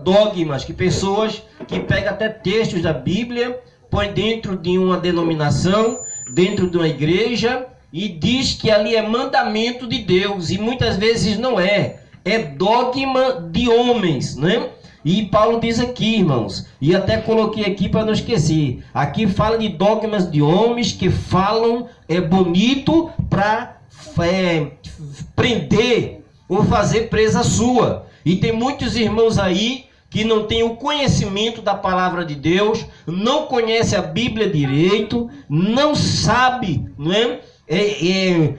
Dogmas, que pessoas que pegam até textos da Bíblia, põem dentro de uma denominação, dentro de uma igreja, e diz que ali é mandamento de Deus, e muitas vezes não é. É dogma de homens, né? E Paulo diz aqui, irmãos, e até coloquei aqui para não esquecer, aqui fala de dogmas de homens que falam bonito para prender ou fazer presa sua. E tem muitos irmãos aí que não têm o conhecimento da palavra de Deus, não conhece a Bíblia direito, não sabe, não é?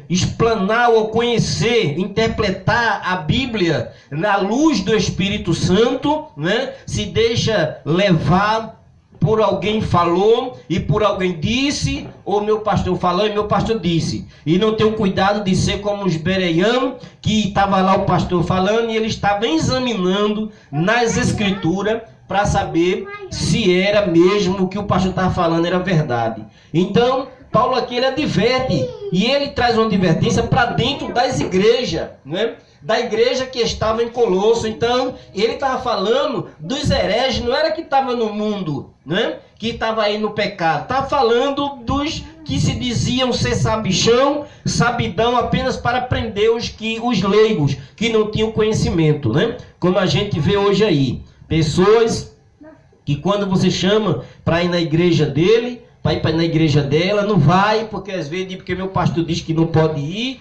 Explanar ou conhecer, interpretar a Bíblia na luz do Espírito Santo, né? Se deixa levar por alguém falou e por alguém disse, ou meu pastor falou e meu pastor disse. E não tem o cuidado de ser como os bereanos, que estava lá o pastor falando e ele estava examinando nas escrituras para saber se era mesmo o que o pastor estava falando era verdade. Então, Paulo aqui ele adverte, e ele traz uma advertência para dentro das igrejas, né? Da igreja que estava em Colosso. Então, ele estava falando dos hereges, não era que estava no mundo, né? Que estava aí no pecado. Estava falando dos que se diziam ser sabichão, sabidão apenas para prender os leigos, que não tinham conhecimento, né? Como a gente vê hoje aí. Pessoas que quando você chama para ir na igreja dele, para ir na igreja dela, não vai, porque às vezes porque meu pastor diz que não pode ir,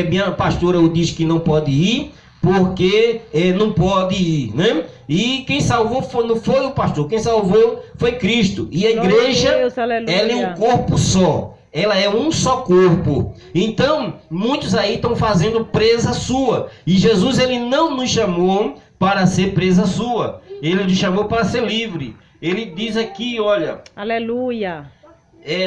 minha pastora diz que não pode ir, porque não pode ir, né? E quem salvou não foi o pastor, quem salvou foi Cristo. E a igreja, Deus, ela é um corpo só. Ela é um só corpo. Então, muitos aí estão fazendo presa sua. E Jesus, ele não nos chamou para ser presa sua. Ele nos chamou para ser livre. Ele diz aqui, olha... Aleluia.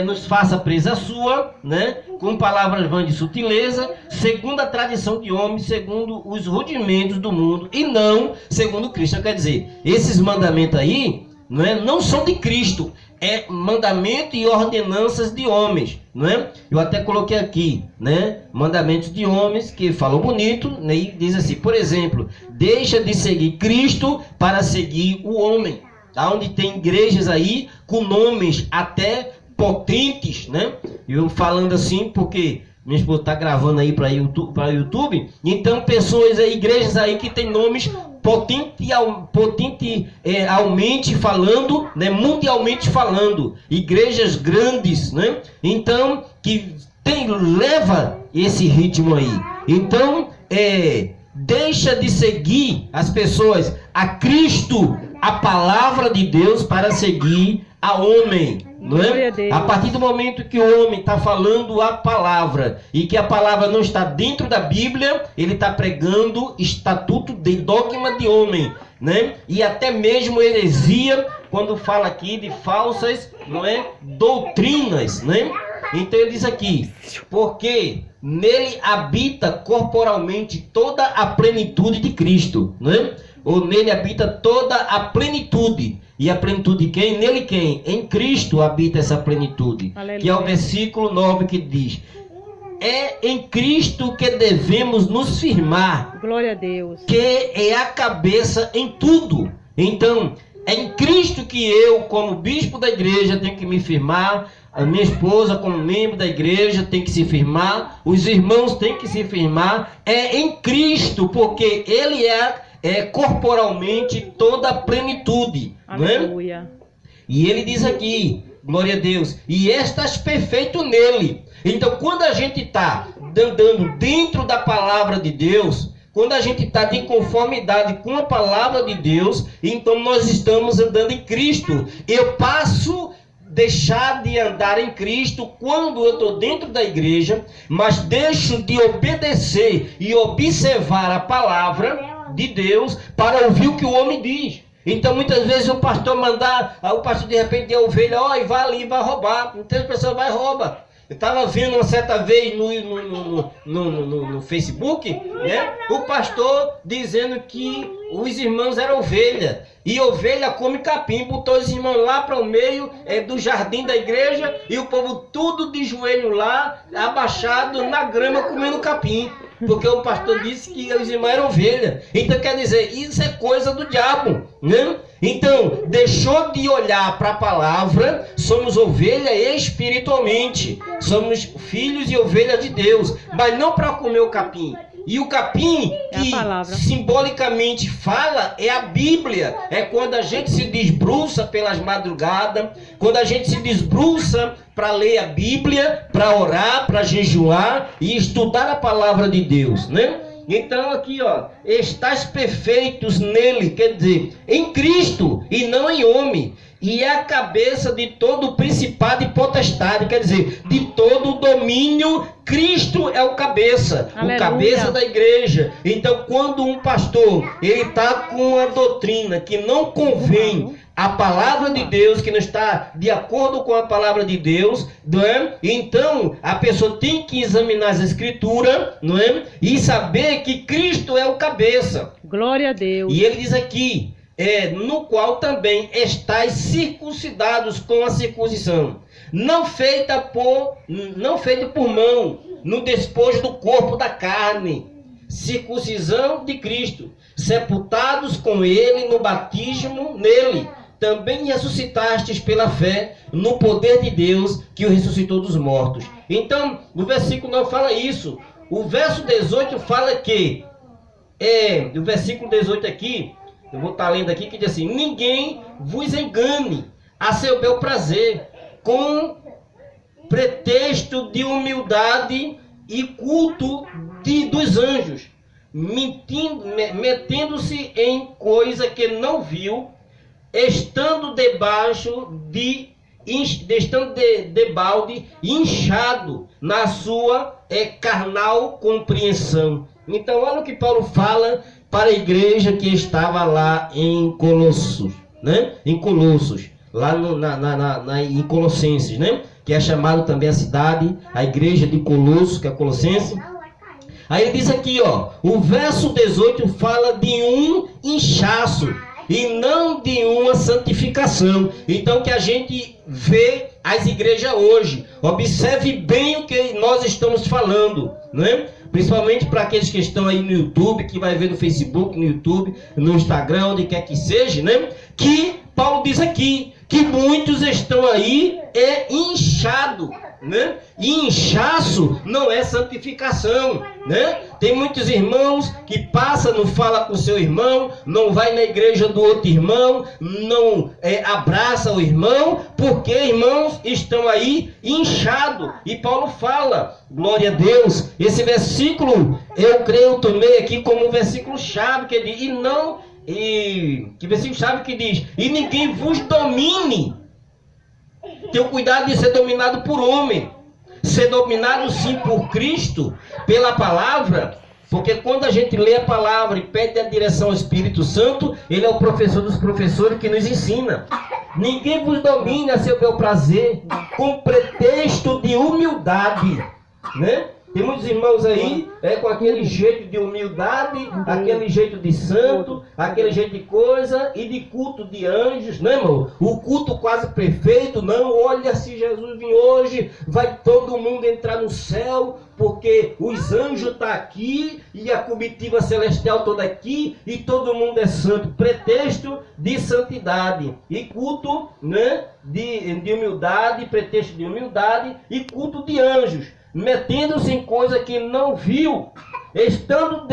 Nos faça presa sua, né? Com palavras vãs de sutileza, segundo a tradição de homens, segundo os rudimentos do mundo, e não segundo Cristo. Quer dizer, esses mandamentos aí, não são de Cristo, é mandamento e ordenanças de homens, não é? Eu até coloquei aqui, né? Mandamentos de homens, que falam bonito, né? E diz assim, por exemplo, deixa de seguir Cristo para seguir o homem. Onde tem igrejas aí com nomes até potentes, né? Eu falando assim porque minha esposa está gravando aí para YouTube. Então pessoas aí, igrejas aí que tem nomes potentemente falando, né? Mundialmente falando, igrejas grandes, né? Então que leva esse ritmo aí. Então deixa de seguir as pessoas a Cristo, a palavra de Deus, para seguir a homem, não é? A partir do momento que o homem está falando a palavra e que a palavra não está dentro da Bíblia, ele está pregando estatuto de dogma de homem, né? E até mesmo heresia, quando fala aqui de falsas, não é? Doutrinas, né? Então ele diz aqui, porque nele habita corporalmente toda a plenitude de Cristo, né? Ou nele habita toda a plenitude. E a plenitude de quem? Nele quem? Em Cristo habita essa plenitude. Aleluia. Que é o versículo 9 que diz: é em Cristo que devemos nos firmar. Glória a Deus. Que é a cabeça em tudo. Então, é em Cristo que eu, como bispo da igreja, tenho que me firmar. A minha esposa, como membro da igreja, tem que se firmar. Os irmãos têm que se firmar. É em Cristo, porque Ele é corporalmente toda a plenitude. Aleluia. Né? E ele diz aqui, glória a Deus, e estás perfeito nele. Então, quando a gente está andando dentro da palavra de Deus, quando a gente está de conformidade com a palavra de Deus, então nós estamos andando em Cristo. Eu passo deixar de andar em Cristo quando eu estou dentro da igreja, mas deixo de obedecer e observar a palavra de Deus para ouvir o que o homem diz. Então muitas vezes o pastor mandar, o pastor de repente é ovelha, e vai ali, vai roubar. Então as pessoas vai roubar. Eu estava vendo uma certa vez no Facebook, né? O pastor dizendo que os irmãos eram ovelha. E ovelha come capim. Botou os irmãos lá para o meio do jardim da igreja. E o povo tudo de joelho lá, abaixado na grama, comendo capim. porque o pastor disse que os irmãos eram ovelha. Então quer dizer, isso é coisa do diabo, né? Então, deixou de olhar para a palavra, somos ovelha espiritualmente, somos filhos e ovelhas de Deus, mas não para comer o capim. E o capim que simbolicamente fala é a Bíblia. É quando a gente se desbruça pelas madrugadas, quando a gente se desbruça para ler a Bíblia, para orar, para jejuar e estudar a palavra de Deus, né? Então aqui, ó, estais perfeitos nele, quer dizer, em Cristo e não em homem. E é a cabeça de todo o principado e potestade, quer dizer, de todo o domínio. Cristo é o cabeça, Aleluia. O cabeça da igreja. Então, quando um pastor, ele está com uma doutrina que não convém a palavra de Deus, que não está de acordo com a palavra de Deus, não é? Então, a pessoa tem que examinar as escrituras, não é? E saber que Cristo é o cabeça. Glória a Deus. E ele diz aqui, no qual também estáis circuncidados com a circuncisão, não feita por mão, no despojo do corpo da carne, circuncisão de Cristo, sepultados com ele no batismo nele, também ressuscitastes pela fé no poder de Deus que o ressuscitou dos mortos. Então, no versículo 9 fala isso. O verso 18 fala que, o versículo 18 aqui, eu vou estar lendo aqui, que diz assim: ninguém vos engane a seu bel prazer, com pretexto de humildade e culto dos anjos, metendo-se em coisa que não viu, estando debalde, inchado na sua carnal compreensão. Então, olha o que Paulo fala para a igreja que estava lá em Colossos, né? Em Colossos, lá em Colossenses, né? Que é chamado também a cidade, a igreja de Colossos, que é Colossenses. Aí ele diz aqui, ó, o verso 18 fala de um inchaço e não de uma santificação. Então, que a gente vê as igrejas hoje, observe bem o que nós estamos falando, né? Principalmente para aqueles que estão aí no YouTube, que vai ver no Facebook, no YouTube, no Instagram, onde quer que seja, né? Que Paulo diz aqui que muitos estão aí inchado, né? E inchaço não é santificação, né? Tem muitos irmãos que passam, não fala com seu irmão, não vai na igreja do outro irmão, não abraça o irmão, porque irmãos estão aí inchados. E Paulo fala, glória a Deus, esse versículo eu creio, eu tomei aqui como um versículo chave, que ele diz, que versículo chave que diz, e ninguém vos domine. Tenha cuidado de ser dominado por homem. Ser dominado sim por Cristo, pela palavra, porque quando a gente lê a palavra e pede a direção ao Espírito Santo, ele é o professor dos professores que nos ensina. Ninguém vos domine a seu bel prazer, com pretexto de humildade, né? Tem muitos irmãos aí com aquele jeito de humildade, aquele jeito de santo, aquele jeito de coisa e de culto de anjos, né, irmão? O culto quase perfeito, não, olha, se Jesus vir hoje, vai todo mundo entrar no céu, porque os anjos estão aqui e a comitiva celestial toda aqui e todo mundo é santo. Pretexto de santidade e culto, né, de humildade, pretexto de humildade e culto de anjos, metendo-se em coisa que não viu, estando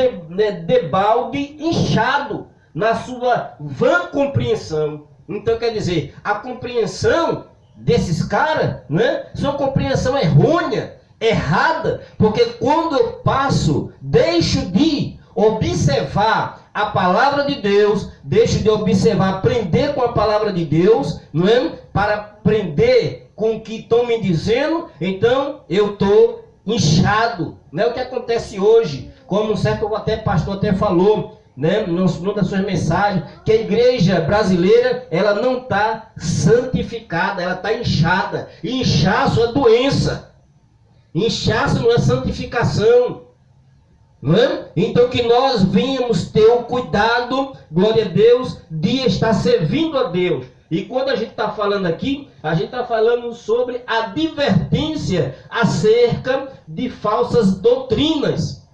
debalde, inchado na sua vã compreensão. Então quer dizer, a compreensão desses caras, né, são compreensão errônea, errada, porque quando eu deixo de observar a palavra de Deus, deixo de observar, aprender com a palavra de Deus, não é? Para aprender com o que estão me dizendo, então eu estou inchado. Não é o que acontece hoje, como um certo pastor falou, né, numa das suas mensagens, que a igreja brasileira, ela não está santificada, ela está inchada. E inchaço é doença. Inchaço não é santificação. Não é? Então que nós venhamos ter o cuidado, glória a Deus, de estar servindo a Deus. E quando a gente está falando aqui, a gente está falando sobre a advertência acerca de falsas doutrinas.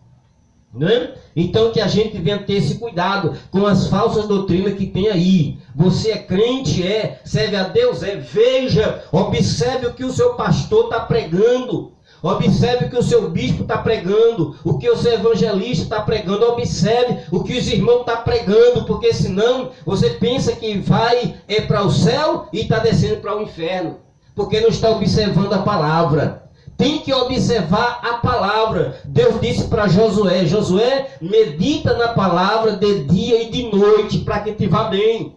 Né? Então que a gente venha ter esse cuidado com as falsas doutrinas que tem aí. Você é crente? Serve a Deus? Veja, observe o que o seu pastor está pregando. Observe o que o seu bispo está pregando, o que o seu evangelista está pregando. Observe o que os irmãos estão pregando, porque senão você pensa que vai para o céu e está descendo para o inferno, porque não está observando a palavra. Tem que observar a palavra. Deus disse para Josué: Josué, medita na palavra de dia e de noite, para que te vá bem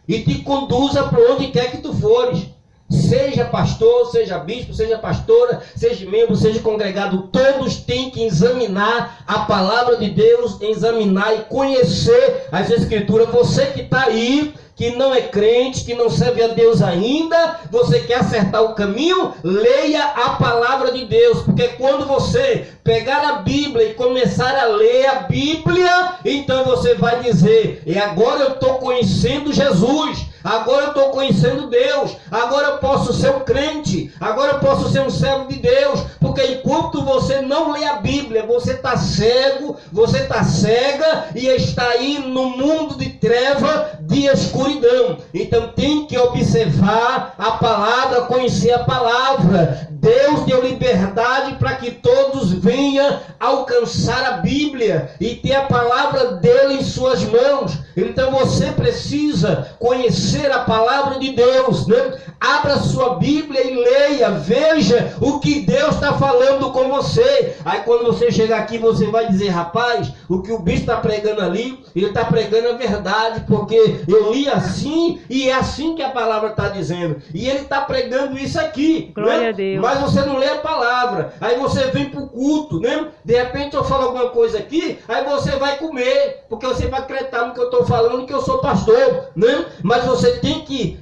e te conduza para onde quer que tu fores. Seja pastor, seja bispo, seja pastora, seja membro, seja congregado, todos têm que examinar a palavra de Deus, examinar e conhecer as Escrituras. Você que está aí, que não é crente, que não serve a Deus ainda, você quer acertar o caminho, leia a palavra de Deus, porque quando você pegar a Bíblia e começar a ler a Bíblia, então você vai dizer: e agora eu estou conhecendo Jesus, agora eu estou conhecendo Deus, agora eu posso ser um crente, agora eu posso ser um servo de Deus, porque enquanto você não lê a Bíblia, você está cego, você está cega e está aí no mundo de treva, de escuridão. Então tem que observar a palavra, conhecer a palavra. Deus deu liberdade para que todos venham alcançar a Bíblia e ter a palavra dele em suas mãos. Então você precisa conhecer a palavra de Deus, né? Abra sua Bíblia e leia, veja o que Deus está falando com você. Aí quando você chegar aqui, você vai dizer: rapaz, o que o bispo está pregando ali, ele está pregando a verdade, porque eu li assim e é assim que a palavra está dizendo. E ele está pregando isso aqui. Glória né? a Deus. Mas você não lê a palavra. Aí você vem para o culto, né? De repente eu falo alguma coisa aqui, aí você vai comer, porque você vai acreditar no que eu estou falando, que eu sou pastor, né? Mas você tem que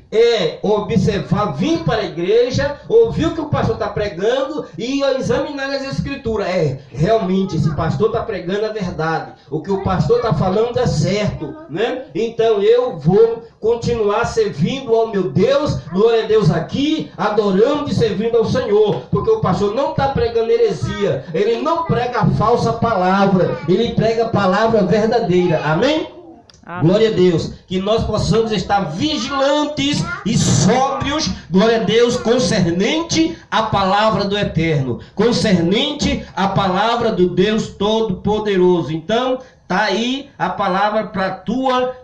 observar, vir para a igreja, ouvir o que o pastor está pregando e examinar as escrituras. Realmente esse pastor está pregando a verdade, o que o pastor está falando é certo, né? Então eu vou continuar servindo ao meu Deus, glória a Deus aqui, adorando e servindo ao Senhor, porque o pastor não está pregando heresia, ele não prega a falsa palavra, ele prega a palavra verdadeira. Amém? Amém. Glória a Deus, que nós possamos estar vigilantes e sóbrios, glória a Deus, concernente à palavra do Eterno, concernente à palavra do Deus Todo-Poderoso. Então, está aí a palavra para a tua